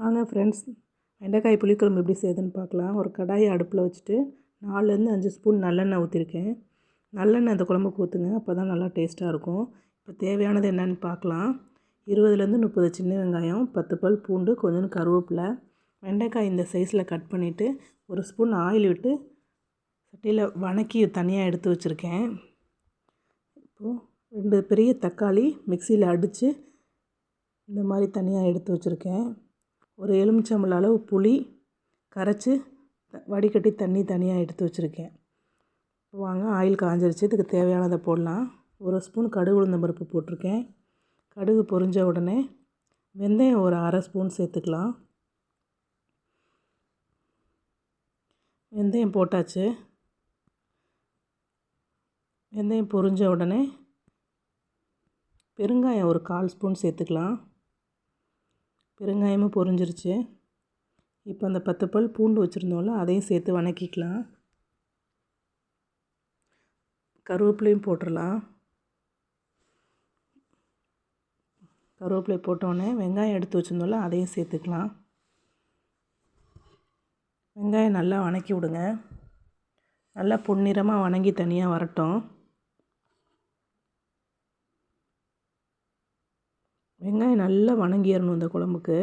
வாங்க ஃப்ரெண்ட்ஸ், வெண்டைக்காய் புளிக்குழம்பு எப்படி செய்யுதுன்னு பார்க்கலாம். ஒரு கடாயை அடுப்பில் வச்சுட்டு 4லேருந்து 5 ஸ்பூன் நல்லெண்ணெய் ஊற்றிருக்கேன். நல்லெண்ணெய் இந்த குழம்புக்கு ஊற்றுங்க, அப்போ தான் நல்லா டேஸ்ட்டாக இருக்கும். இப்போ தேவையானது என்னென்னு பார்க்கலாம். 20லேருந்து 30 சின்ன வெங்காயம், 10 பல் பூண்டு, கொஞ்சம் கருவேப்பிலை, வெண்டைக்காய் இந்த சைஸில் கட் பண்ணிவிட்டு ஒரு ஸ்பூன் ஆயில் விட்டு சட்டியில் வணக்கி தனியாக எடுத்து வச்சுருக்கேன். இப்போது 2 பெரிய தக்காளி மிக்சியில் அடித்து இந்த மாதிரி தனியாக எடுத்து வச்சுருக்கேன். ஒரு எலுமிச்சம்பழம் அளவு புளி கரைச்சி வடிகட்டி தண்ணி தனியாக எடுத்து வச்சுருக்கேன். வாங்க, ஆயில் காஞ்சிருச்சு, இதுக்கு தேவையானதை போடலாம். ஒரு ஸ்பூன் கடுகு உளுந்தம் பருப்பு போட்டிருக்கேன். கடுகு பொரிஞ்ச உடனே வெந்தயம் ஒரு அரை ஸ்பூன் சேர்த்துக்கலாம். வெந்தயம் போட்டாச்சு. வெந்தயம் பொரிஞ்ச உடனே பெருங்காயம் ஒரு 1/4 ஸ்பூன் சேர்த்துக்கலாம். பெருங்காயமும் பொரிஞ்சிருச்சு. இப்போ அந்த 10 பல் பூண்டு வச்சுருந்தோம்ல, அதையும் சேர்த்து வணக்கிக்கலாம். கருவேப்பிலையும் போட்டுடலாம். கருவேப்பிலை போட்டோடனே வெங்காயம் எடுத்து வச்சுருந்தோம்ல, அதையும் சேர்த்துக்கலாம். வெங்காயம் நல்லா வணக்கி விடுங்க. நல்லா பொன்னிறமாக வணங்கி தனியாக வரட்டும். வெங்காயம் நல்லா வணங்கிடணும் இந்த குழம்புக்கு.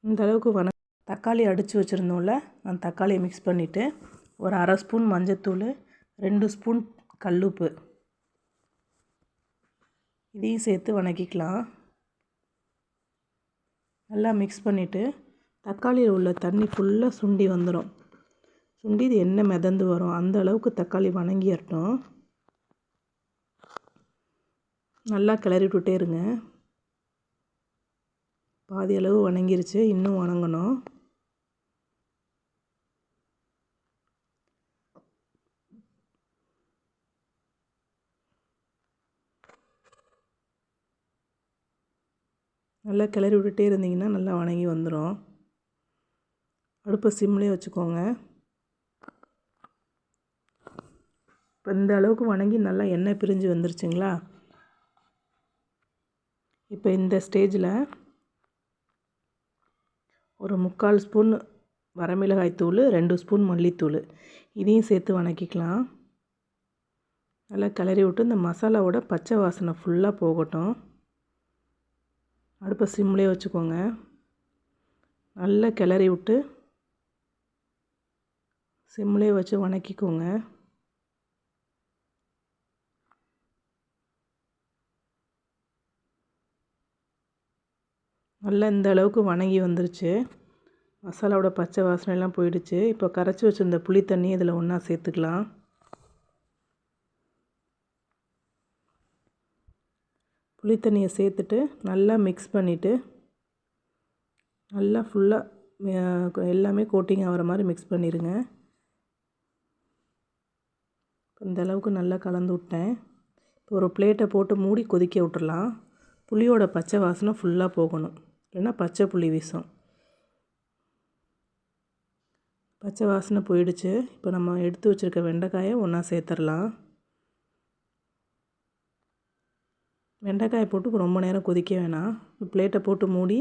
இந்த அளவுக்கு தக்காளி அடித்து வச்சுருந்தோம்ல, அந்த தக்காளியை மிக்ஸ் பண்ணிவிட்டு ஒரு அரை ஸ்பூன் மஞ்சத்தூள், 2 ஸ்பூன் கல்லுப்பு இதையும் சேர்த்து வணக்கிக்கலாம். நல்லா மிக்ஸ் பண்ணிவிட்டு தக்காளியில் உள்ள தண்ணி ஃபுல்லாக சுண்டி வந்துடும். சுண்டி இது எண்ணெய் மிதந்து வரும், அந்த அளவுக்கு தக்காளி வணங்கிடட்டும். நல்லா கிளறி விட்டுட்டே இருங்க. பாதி அளவு வணங்கிருச்சு, இன்னும் வணங்கணும். நல்லா கிளறி விட்டுட்டே இருந்தீங்கன்னா நல்லா வணங்கி வந்துடும். அடுப்பை சிம்லேயே வச்சுக்கோங்க. இப்போ இந்த அளவுக்கு வணங்கி நல்லா எண்ணெய் பிரிஞ்சு வந்துருச்சுங்களா. இப்போ இந்த ஸ்டேஜில் ஒரு 3/4 ஸ்பூன் வரமிளகாய் தூள், 2 ஸ்பூன் மல்லித்தூள் இதையும் சேர்த்து வணக்கிக்கலாம். நல்லா கிளறி விட்டு இந்த மசாலாவோட பச்சை வாசனை ஃபுல்லாக போகட்டும். அடுப்பை சிம்லேயே வச்சுக்கோங்க. நல்லா கிளறி விட்டு சிம்லேயே வச்சு வணக்கிக்கோங்க. நல்லா இந்த அளவுக்கு வணங்கி வந்துருச்சு. மசாலாவோட பச்சை வாசனைலாம் போயிடுச்சு. இப்போ கரைச்சி வச்சுருந்த புளி தண்ணி இதில் ஒன்றா சேர்த்துக்கலாம். புளி தண்ணியை சேர்த்துட்டு நல்லா மிக்ஸ் பண்ணிவிட்டு நல்லா ஃபுல்லாக எல்லாமே கோட்டிங் ஆகிற மாதிரி மிக்ஸ் பண்ணிடுங்க. இந்த அளவுக்கு நல்லா கலந்து விட்டேன். இப்போ ஒரு பிளேட்டை போட்டு மூடி கொதிக்க விட்டுறலாம். புளியோட பச்சை வாசனை ஃபுல்லாக போகணும், இல்லைன்னா பச்சை புளி வீசும். பச்சை வாசனை போயிடுச்சு. இப்போ நம்ம எடுத்து வச்சுருக்க வெண்டைக்காயை ஒன்றா சேர்த்துடலாம். வெண்டைக்காயை போட்டு ரொம்ப நேரம் கொதிக்க வேணாம். பிளேட்டை போட்டு மூடி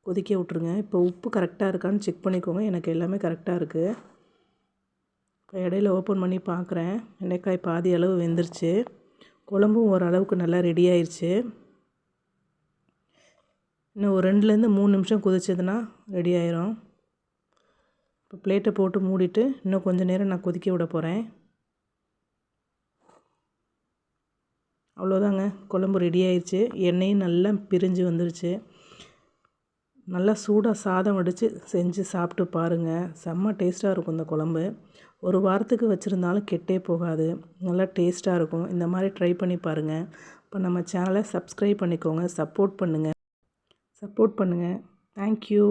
கொதிக்க விட்ருங்க. இப்போ உப்பு கரெக்டாக இருக்கான்னு செக் பண்ணிக்கோங்க. எனக்கு எல்லாமே கரெக்டாக இருக்குது. இப்போ இடையில ஓப்பன் பண்ணி பார்க்குறேன். வெண்டைக்காய் பாதி அளவு வெந்துருச்சு. குழம்பும் ஓரளவுக்கு நல்லா ரெடி ஆயிடுச்சு. இன்னும் ஒரு 2லேருந்து 3 நிமிஷம் கொதிச்சதுன்னா ரெடி ஆயிரும். இப்போ பிளேட்டை போட்டு மூடிட்டு இன்னும் கொஞ்சம் நேரம் நான் கொதிக்க விட போகிறேன். அவ்வளோதாங்க, குழம்பு ரெடி ஆயிடுச்சு. எண்ணெயும் நல்லா பிரிஞ்சு வந்துருச்சு. நல்லா சூடாக சாதம் வடித்து செஞ்சு சாப்பிட்டு பாருங்கள். செம்ம டேஸ்ட்டாக இருக்கும் இந்த குழம்பு. ஒரு வாரத்துக்கு வச்சுருந்தாலும் கெட்டே போகாது, நல்லா டேஸ்ட்டாக இருக்கும். இந்த மாதிரி ட்ரை பண்ணி பாருங்கள். இப்போ நம்ம சேனலை சப்ஸ்கிரைப் பண்ணிக்கோங்க, சப்போர்ட் பண்ணுங்கள். தேங்க்யூ.